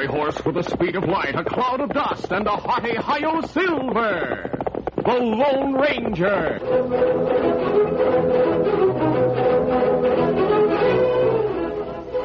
fiery horse with the speed of light, a cloud of dust, and a hearty hi-yo silver. The Lone Ranger.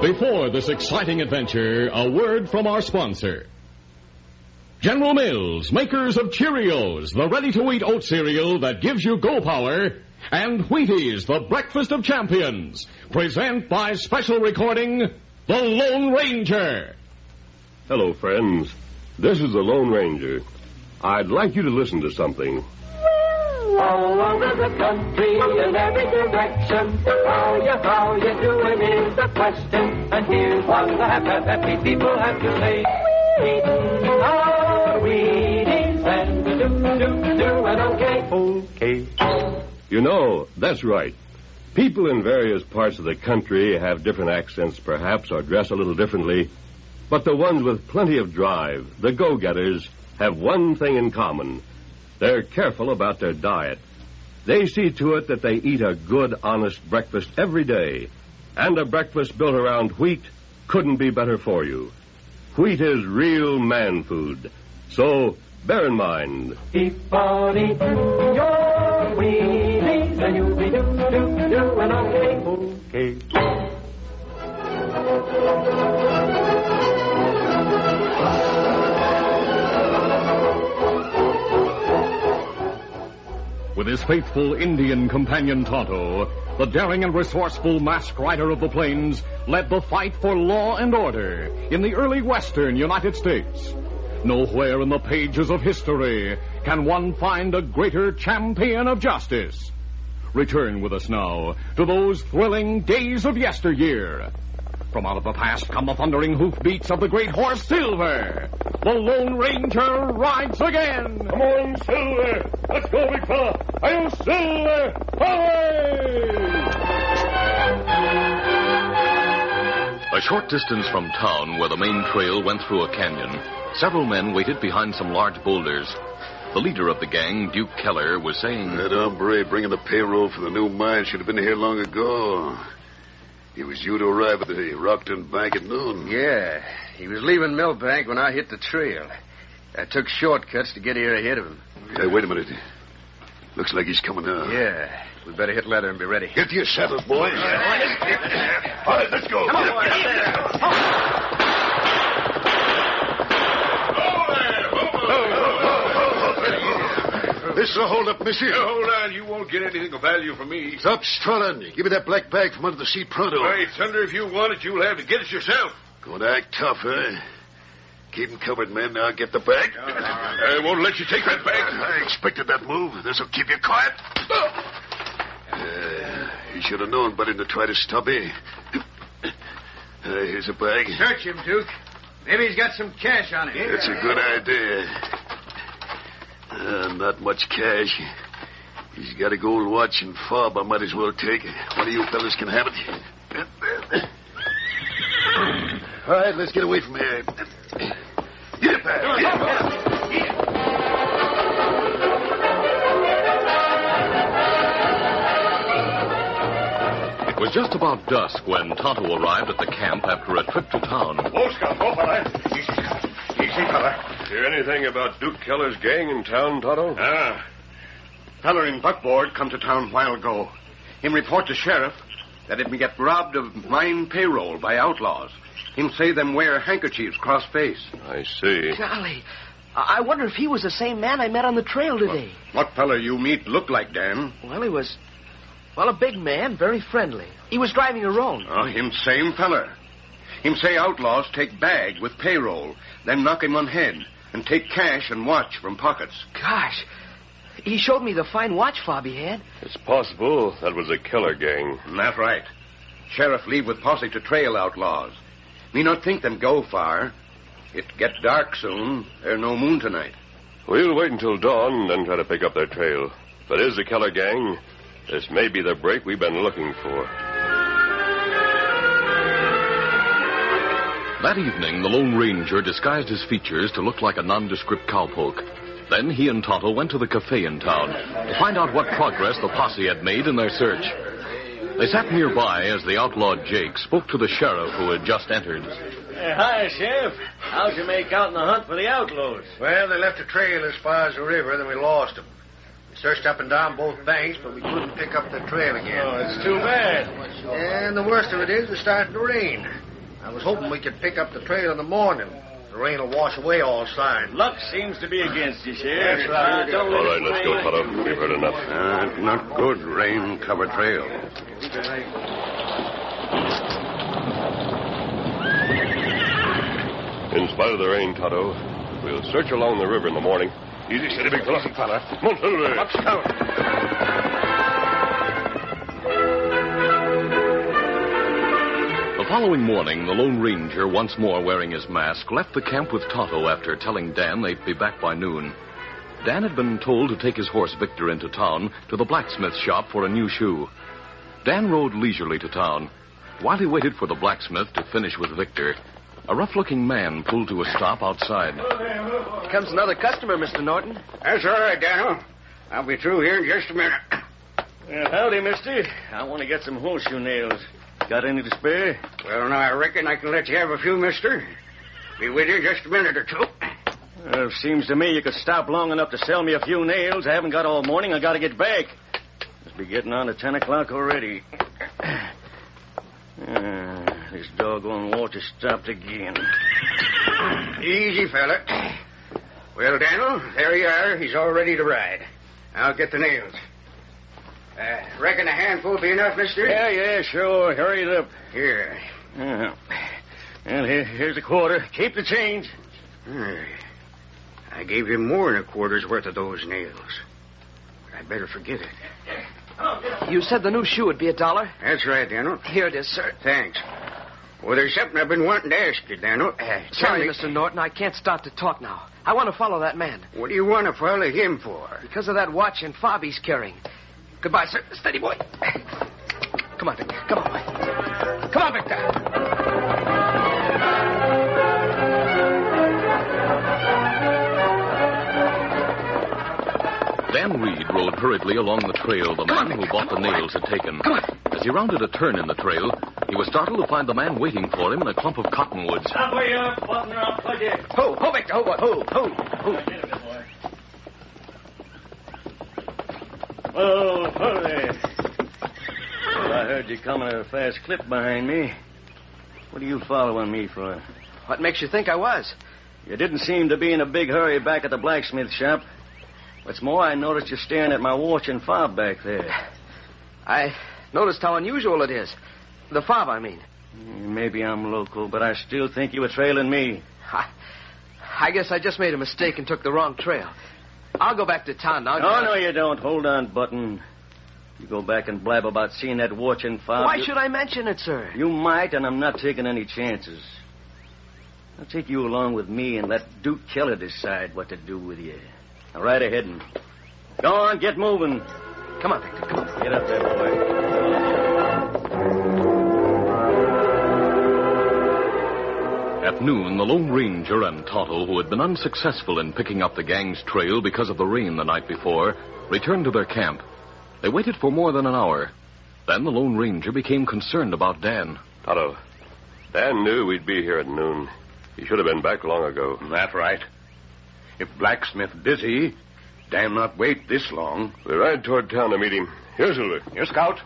Before this exciting adventure, a word from our sponsor. General Mills, makers of Cheerios, the ready-to-eat oat cereal that gives you go power, and Wheaties, the breakfast of champions, present by special recording, The Lone Ranger. Hello, friends. This is the Lone Ranger. I'd like you to listen to something. All over the country in every direction, how you doing is the question. And here's what the happy people have to say. Wheaties, and do, and okay. You know, that's right. People in various parts of the country have different accents, perhaps, or dress a little differently. But the ones with plenty of drive, the go-getters, have one thing in common. They're careful about their diet. They see to it that they eat a good, honest breakfast every day. And a breakfast built around wheat couldn't be better for you. Wheat is real man food. So, bear in mind. Keep on eating your Wheaties, and you'll be doing okay. With his faithful Indian companion Tonto, the daring and resourceful masked rider of the plains led the fight for law and order in the early western United States. Nowhere in the pages of history can one find a greater champion of justice. Return with us now to those thrilling days of yesteryear. From out of the past come the thundering hoofbeats of the great horse Silver. The Lone Ranger rides again. Come on, Silver. Let's go, big fella. Hi-yo, Silver. Away! A short distance from town, where the main trail went through a canyon, several men waited behind some large boulders. The leader of the gang, Duke Keller, was saying... That hombre bringing the payroll for the new mine should have been here long ago. He was due to arrive at the Rockton Bank at noon. Yeah, he was leaving Millbank when I hit the trail. I took shortcuts to get here ahead of him. Hey, wait a minute. Looks like he's coming now. Yeah, we better hit leather and be ready. Get to your saddles, boys. All right, let's go. Come on, boys. This is a hold-up, mister. Hold on, you won't get anything of value from me. Stop strolling. Give me that black bag from under the seat pronto. All right, Thunder, if you want it, you'll have to get it yourself. Going to act tough, huh? Keep him covered, men. Now get the bag. I won't let you take that bag. I expected that move. This'll keep you quiet. You should have known better than to try to stop me. Here's a bag. Search him, Duke. Maybe he's got some cash on him. That's a good idea. Not much cash. He's got a gold watch and fob I might as well take. One of you fellas can have it. All right, let's get away from here. Get it back. It was just about dusk when Tonto arrived at the camp after a trip to town. Whoa, Scout, go, fella. Easy, fella. Hear anything about Duke Keller's gang in town, Tonto? Feller in buckboard come to town a while ago. Him report to sheriff that it me get robbed of mine payroll by outlaws. Him say them wear handkerchiefs cross face. I see. Golly, I wonder if he was the same man I met on the trail today. What feller you meet look like, Dan? Well, he was, a big man, very friendly. He was driving a roan. Oh, him same feller. Him say outlaws take bag with payroll, then knock him on head, and take cash and watch from pockets. Gosh, he showed me the fine watch fob he had. It's possible that was a Keller gang. That's right. Sheriff leave with posse to trail outlaws. Me not think them go far. It get dark soon. There no moon tonight. We'll wait until dawn and then try to pick up their trail. If it is the Keller gang, this may be the break we've been looking for. That evening, the Lone Ranger disguised his features to look like a nondescript cowpoke. Then he and Tonto went to the cafe in town to find out what progress the posse had made in their search. They sat nearby as the outlaw Jake spoke to the sheriff who had just entered. Hi, Sheriff. How'd you make out in the hunt for the outlaws? Well, they left a trail as far as the river, then we lost them. We searched up and down both banks, but we couldn't pick up the trail again. Oh, it's too bad. And the worst of it is, it's starting to rain. I was hoping we could pick up the trail in the morning. The rain will wash away all signs. Luck seems to be against you, Sheriff. That's right. All right, let's go, Tonto. We've heard enough. Not good, rain-covered trail. In spite of the rain, Tonto, we'll search along the river in the morning. Easy, steady, big fella. Come on, Silver. Up, scout. The following morning, the Lone Ranger, once more wearing his mask, left the camp with Tonto after telling Dan they'd be back by noon. Dan had been told to take his horse Victor into town to the blacksmith shop for a new shoe. Dan rode leisurely to town. While he waited for the blacksmith to finish with Victor, a rough-looking man pulled to a stop outside. Here comes another customer, Mr. Norton. That's all right, Daniel. I'll be through here in just a minute. Well, howdy, mister. I want to get some horseshoe nails. Got any to spare? Well, now, I reckon I can let you have a few, mister. Be with you just a minute or two. Well, seems to me you could stop long enough to sell me a few nails. I haven't got all morning. I got to get back. Must be getting on to 10 o'clock already. This doggone watch has stopped again. Easy, fella. Well, Daniel, there you are. He's all ready to ride. I'll get the nails. Reckon a handful be enough, mister? Yeah, sure. Hurry it up. Here. Well, here's a quarter. Keep the change. I gave you more than a quarter's worth of those nails. But I'd better forget it. You said the new shoe would be $1. That's right, Daniel. Here it is, sir. Thanks. Well, there's something I've been wanting to ask you, Daniel. Sorry, Mr. Norton. I can't stop to talk now. I want to follow that man. What do you want to follow him for? Because of that watch and fob he's carrying. Goodbye, sir. Steady, boy. Come on, Victor. Come on, boy. Come on, Victor. Dan Reed rode hurriedly along the trail the man who bought the nails had taken. As he rounded a turn in the trail, he was startled to find the man waiting for him in a clump of cottonwoods. Stop where you are, partner. I'll plug you. Ho, Victor. Ho, boy. Ho. Oh, there. Well, I heard you coming at a fast clip behind me. What are you following me for? What makes you think I was? You didn't seem to be in a big hurry back at the blacksmith shop. What's more, I noticed you staring at my watch and fob back there. I noticed how unusual it is. The fob, I mean. Maybe I'm local, but I still think you were trailing me. I guess I just made a mistake and took the wrong trail. I'll go back to town now. No, you don't. Hold on, Button. You go back and blab about seeing that watch and fob. Why should I mention it, sir? You might, and I'm not taking any chances. I'll take you along with me and let Duke Keller decide what to do with you. Now, right ahead and... Go on, get moving. Come on, Victor, come on. Get up there, boy. At noon, the Lone Ranger and Tonto, who had been unsuccessful in picking up the gang's trail because of the rain the night before, returned to their camp. They waited for more than an hour. Then the Lone Ranger became concerned about Dan. Tonto, Dan knew we'd be here at noon. He should have been back long ago. That's right. If Blacksmith busy, Dan not wait this long. We ride toward town to meet him. Here, Silver. Here, Scout.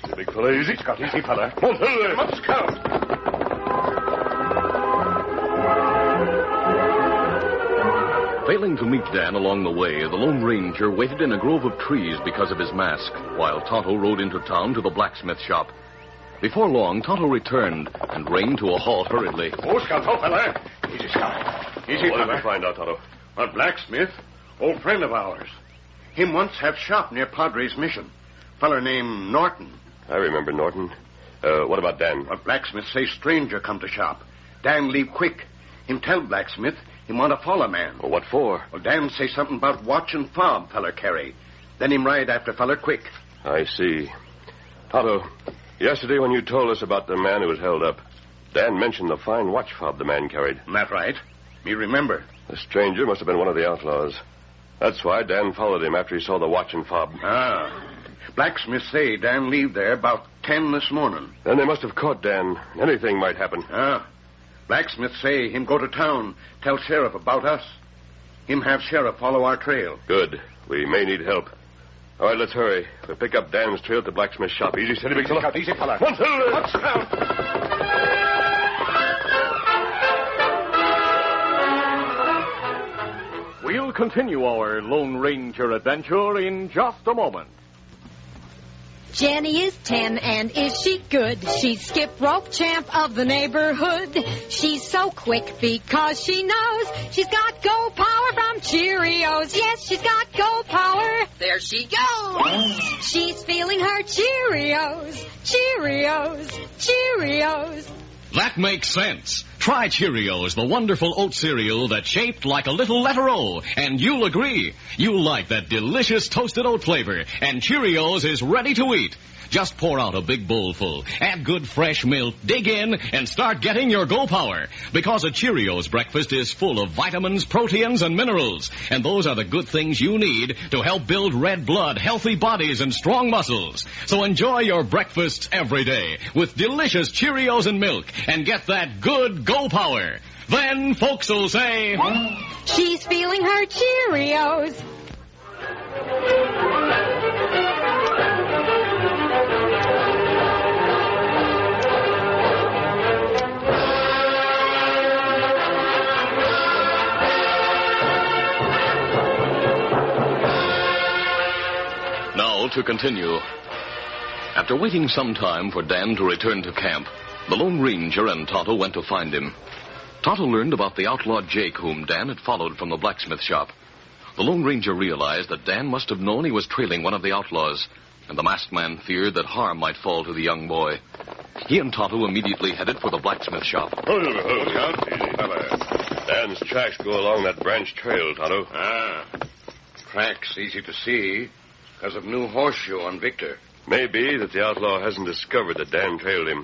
The big fella, easy. Scout, easy, fella. Come on, Silver. Come up, Scout. Failing to meet Dan along the way, the Lone Ranger waited in a grove of trees because of his mask, while Tonto rode into town to the blacksmith shop. Before long, Tonto returned and reined to a halt hurriedly. Oh, Scout, oh, fella. Easy, Scout. Easy, What fella. did you find out, Tonto? A blacksmith, old friend of ours. Him once have shop near Padre's Mission. Feller named Norton. I remember Norton. What about Dan? A blacksmith say stranger come to shop. Dan leave quick. Him tell blacksmith him want to follow man. Well, what for? Well, Dan say something about watch and fob feller carry. Then him ride after feller quick. I see. Tonto, yesterday when you told us about the man who was held up, Dan mentioned the fine watch fob the man carried. That right. Me remember. The stranger must have been one of the outlaws. That's why Dan followed him after he saw the watch and fob. Ah. Blacksmiths say Dan leave there about 10 this morning. Then they must have caught Dan. Anything might happen. Blacksmiths say him go to town, tell Sheriff about us. Him have Sheriff follow our trail. Good. We may need help. All right, let's hurry. We'll pick up Dan's trail at the blacksmith shop. Easy, steady, big fella. Easy, fella. One, two, Watch out. We'll continue our Lone Ranger adventure in just a moment. Jenny is 10, and is she good? She's skip rope champ of the neighborhood. She's so quick because she knows she's got go power from Cheerios. Yes, she's got go power. There she goes. She's feeling her Cheerios. Cheerios. Cheerios. That makes sense. Try Cheerios, the wonderful oat cereal that's shaped like a little letter O, and you'll agree. You'll like that delicious toasted oat flavor, and Cheerios is ready to eat. Just pour out a big bowl full, add good fresh milk, dig in, and start getting your go power. Because a Cheerios breakfast is full of vitamins, proteins, and minerals. And those are the good things you need to help build red blood, healthy bodies, and strong muscles. So enjoy your breakfasts every day with delicious Cheerios and milk, and get that good go power. Then folks will say, she's feeling her Cheerios. To continue. After waiting some time for Dan to return to camp, the Lone Ranger and Tonto went to find him. Tonto learned about the outlaw Jake, whom Dan had followed from the blacksmith shop. The Lone Ranger realized that Dan must have known he was trailing one of the outlaws, and the masked man feared that harm might fall to the young boy. He and Tonto immediately headed for the blacksmith shop. Dan's tracks go along that branch trail, Tonto. Tracks easy to see because of new horseshoe on Victor. Maybe that the outlaw hasn't discovered that Dan trailed him.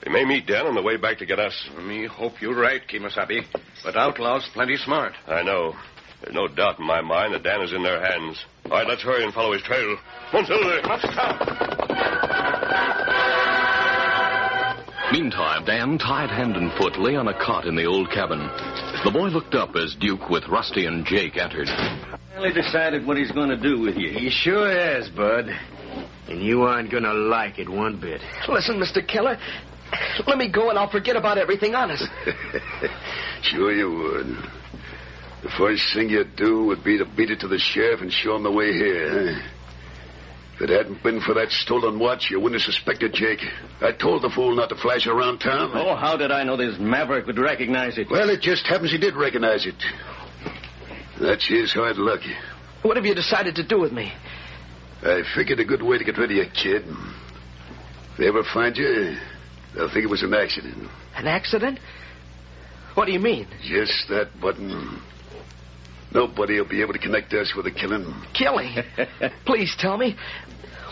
We may meet Dan on the way back to get us. Me hope you're right, Kemosabe. But outlaws plenty smart. I know. There's no doubt in my mind that Dan is in their hands. All right, let's hurry and follow his trail. One, two, let's stop. Meantime, Dan, tied hand and foot, lay on a cot in the old cabin. The boy looked up as Duke with Rusty and Jake entered. Well, he decided what he's going to do with you. He sure has, Bud. And you aren't going to like it one bit. Listen, Mr. Keller, let me go and I'll forget about everything, honest. Sure you would. The first thing you'd do would be to beat it to the sheriff and show him the way here. If it hadn't been for that stolen watch, you wouldn't have suspected Jake. I told the fool not to flash around town. Oh, how did I know this maverick would recognize it? Well, it just happens he did recognize it. That's his hard luck. What have you decided to do with me? I figured a good way to get rid of you, kid. If they ever find you, they'll think it was an accident. An accident? What do you mean? Just that button. Nobody will be able to connect us with a killing. Killing? Please tell me.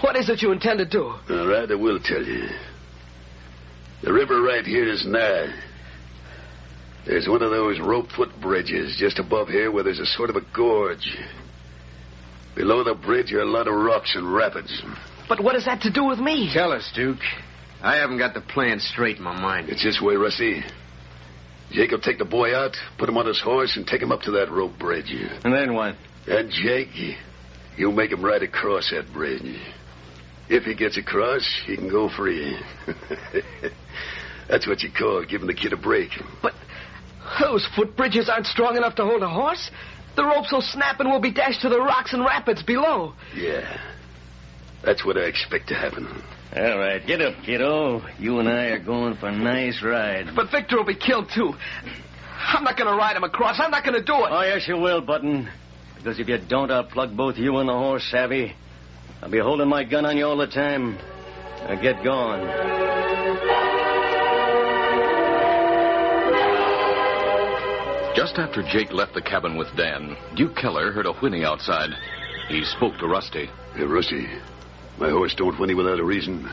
What is it you intend to do? All right, I will tell you. The river right here is nigh. There's one of those rope footbridges just above here where there's a sort of a gorge. Below the bridge are a lot of rocks and rapids. But what has that to do with me? Tell us, Duke. I haven't got the plan straight in my mind. It's this way, Rusty. Jake will take the boy out, put him on his horse, and take him up to that rope bridge. And then what? And Jake, you'll make him ride across that bridge. If he gets across, he can go free. That's what you call giving the kid a break. But those footbridges aren't strong enough to hold a horse. The ropes will snap and we'll be dashed to the rocks and rapids below. Yeah. That's what I expect to happen. All right, get up, kiddo. You and I are going for a nice ride. But Victor will be killed, too. I'm not going to ride him across. I'm not going to do it. Oh, yes, you will, Button. Because if you don't, I'll plug both you and the horse, Savvy. I'll be holding my gun on you all the time. Now get going. Just after Jake left the cabin with Dan, Duke Keller heard a whinny outside. He spoke to Rusty. Hey, Rusty, my horse don't whinny without a reason.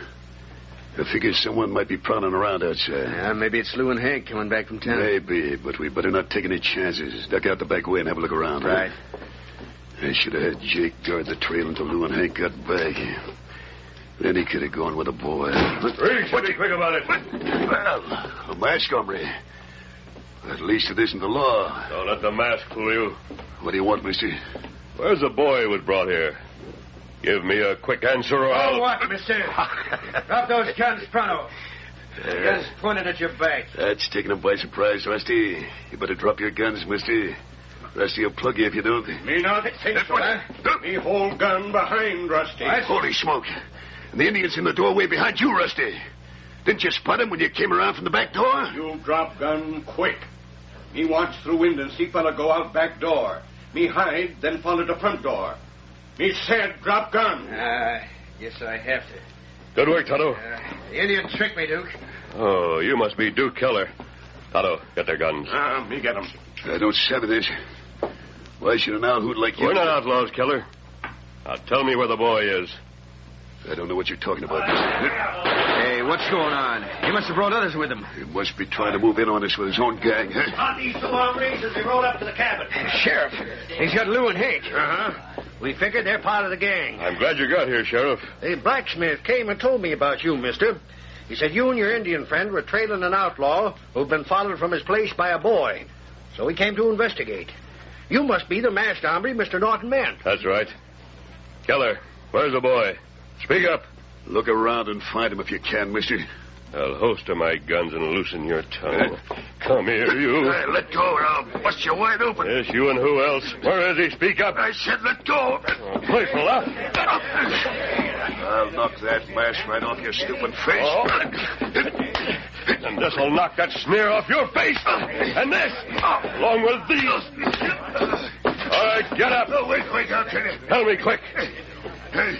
I figure someone might be prowling around outside. Yeah, maybe it's Lou and Hank coming back from town. Maybe, but we better not take any chances. Duck out the back way and have a look around. Right. Huh? I should have had Jake guard the trail until Lou and Hank got back. Then he could have gone with a boy. Really should be quick about it. Well, a mask, hombre. At least it isn't the law. Don't let the mask fool you. What do you want, mister? Where's the boy who was brought here? Give me a quick answer or I'll... what, mister? Drop those guns pronto. Guns pointed at your back. That's taking him by surprise, Rusty. You better drop your guns, mister. Rusty will plug you if you don't. Me not think so, eh? Me hold gun behind Rusty. Holy smoke. And the Indian's in the doorway behind you, Rusty. Didn't you spot him when you came around from the back door? You drop gun quick. Me watch through window and see fella go out back door. Me hide, then follow the front door. Me said drop gun. Guess I have to. Good work, Tonto. The Indian tricked me, Duke. Oh, you must be Duke Keller. Tonto, get their guns. Me get 'em. I don't savvy this. Why should an outhoot like you... We're not outlaws, Keller. Now tell me where the boy is. I don't know what you're talking about, mister. Hey, what's going on? He must have brought others with him. He must be trying to move in on us with his own gang, huh? Caught these two hombres as they rode up to the cabin. Sheriff, he's got Lou and Hank. We figured they're part of the gang. I'm glad you got here, Sheriff. The blacksmith came and told me about you, mister. He said you and your Indian friend were trailing an outlaw who'd been followed from his place by a boy. So we came to investigate. You must be the masked hombre Mr. Norton meant. That's right. Keller, where's the boy? Speak up. Look around and find him if you can, mister. I'll holster my guns and loosen your tongue. Come here, you. Hey, let go or I'll bust you wide open. Yes, you and who else? Where is he? Speak up. I said let go. Playful, huh? I'll knock that mask right off your stupid face. Oh. And this'll knock that sneer off your face. And this, along with these. All right, get up. Oh, wait, I'll tell you. Tell me quick. Hey,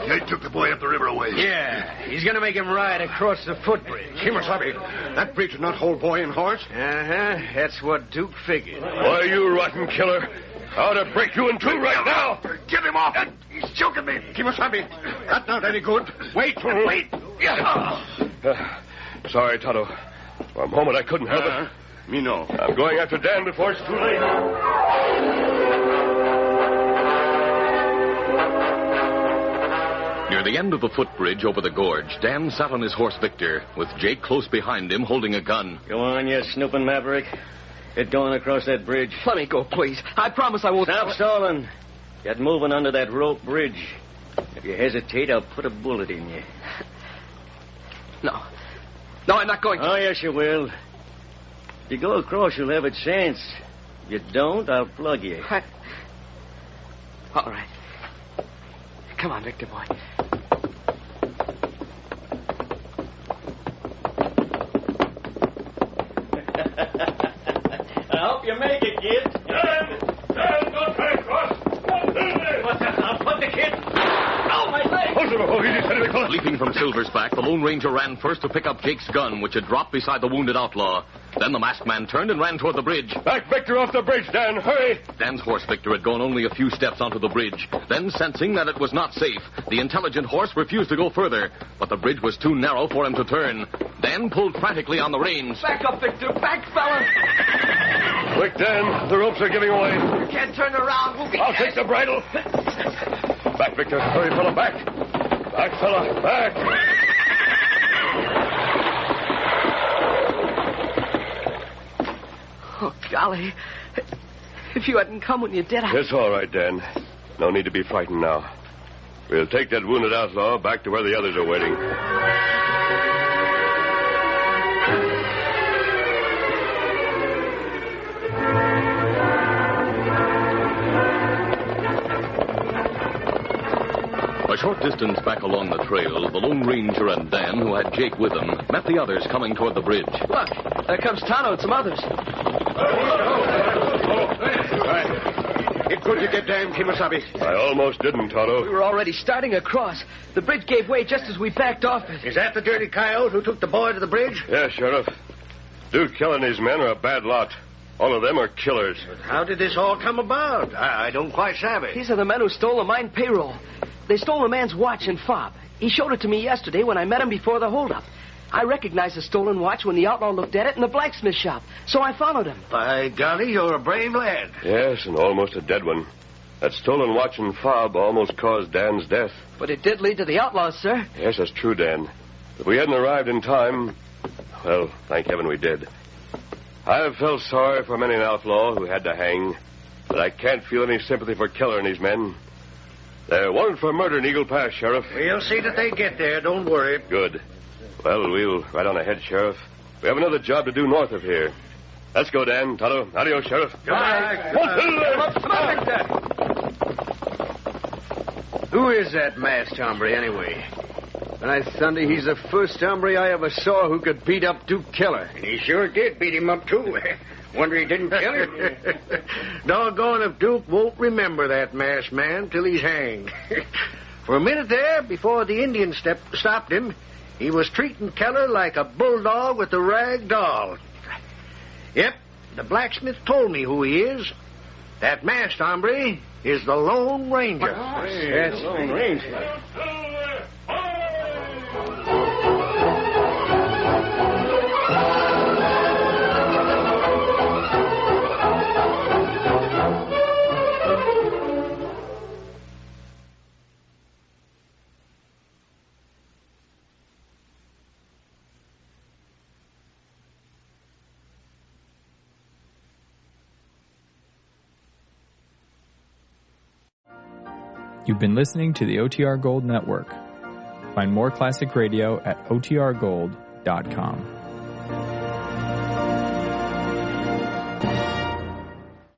they took the boy up the river away. Yeah, he's going to make him ride across the footbridge. Kimasabi, that bridge not hold boy and horse. That's what Duke figured. Why, you rotten killer. I ought to break you in two right now. Get him off. He's choking me. Kimasabi, that's not any good. Wait. Sorry, Tonto. For a moment, I couldn't help it. Me know. I'm going after Dan before it's too late. Near the end of the footbridge over the gorge, Dan sat on his horse Victor, with Jake close behind him holding a gun. Go on, you snooping maverick. Get going across that bridge. Let me go, please. I promise I won't... Stop stalling. Get moving under that rope bridge. If you hesitate, I'll put a bullet in you. No, I'm not going to. Oh, yes, you will. If you go across, you'll have a chance. If you don't, I'll plug you. All right. Come on, Victor, boy. I hope you make it, kid. Dan, don't try to cross. I'll put the kid. Oh, my leg! Leaping from Silver's back, the Lone Ranger ran first to pick up Jake's gun, which had dropped beside the wounded outlaw. Then the masked man turned and ran toward the bridge. Back Victor off the bridge, Dan. Hurry! Dan's horse Victor had gone only a few steps onto the bridge. Then, sensing that it was not safe, the intelligent horse refused to go further. But the bridge was too narrow for him to turn. Dan pulled frantically on the reins. Back up, Victor. Back, fella. Quick, Dan. The ropes are giving away. You can't turn around. We'll be... I'll take the bridle. Back, Victor. Hurry, fella, back. Back, fella, back. Oh, golly. If you hadn't come when you did, It's all right, Dan. No need to be frightened now. We'll take that wounded outlaw back to where the others are waiting. A short distance back along the trail, the Lone Ranger and Dan, who had Jake with them, met the others coming toward the bridge. Look, there comes Tonto and some others. It good you get Dan, Kimasabi. I almost didn't, Tonto. We were already starting across. The bridge gave way just as we backed off it. Is that the dirty coyote who took the boy to the bridge? Yeah, Sheriff. Duke Keller and his men are a bad lot. All of them are killers. But how did this all come about? I don't quite savvy. These are the men who stole the mine payroll. They stole a man's watch and fob. He showed it to me yesterday when I met him before the holdup. I recognized the stolen watch when the outlaw looked at it in the blacksmith shop, so I followed him. By golly, you're a brave lad. Yes, and almost a dead one. That stolen watch and fob almost caused Dan's death. But it did lead to the outlaws, sir. Yes, that's true, Dan. If we hadn't arrived in time, well, thank heaven we did. I have felt sorry for many an outlaw who had to hang, but I can't feel any sympathy for Keller and his men. They're wanted for murder in Eagle Pass, Sheriff. We'll see that they get there. Don't worry. Good. Well, we'll ride on ahead, Sheriff. We have another job to do north of here. Let's go, Dan. Tonto. Adios, Sheriff. Goodbye. Come on, Victor. Who is that masked hombre, anyway? By Sunday, he's the first hombre I ever saw who could beat up Duke Keller. And he sure did beat him up, too. Wonder he didn't kill him. Doggone if Duke won't remember that masked man till he's hanged. For a minute there, before the Indians stopped him, he was treating Keller like a bulldog with a rag doll. Yep, the blacksmith told me who he is. That masked hombre is the Lone Ranger. Yes, Lone Ranger. You've been listening to the OTR Gold Network. Find more classic radio at otrgold.com.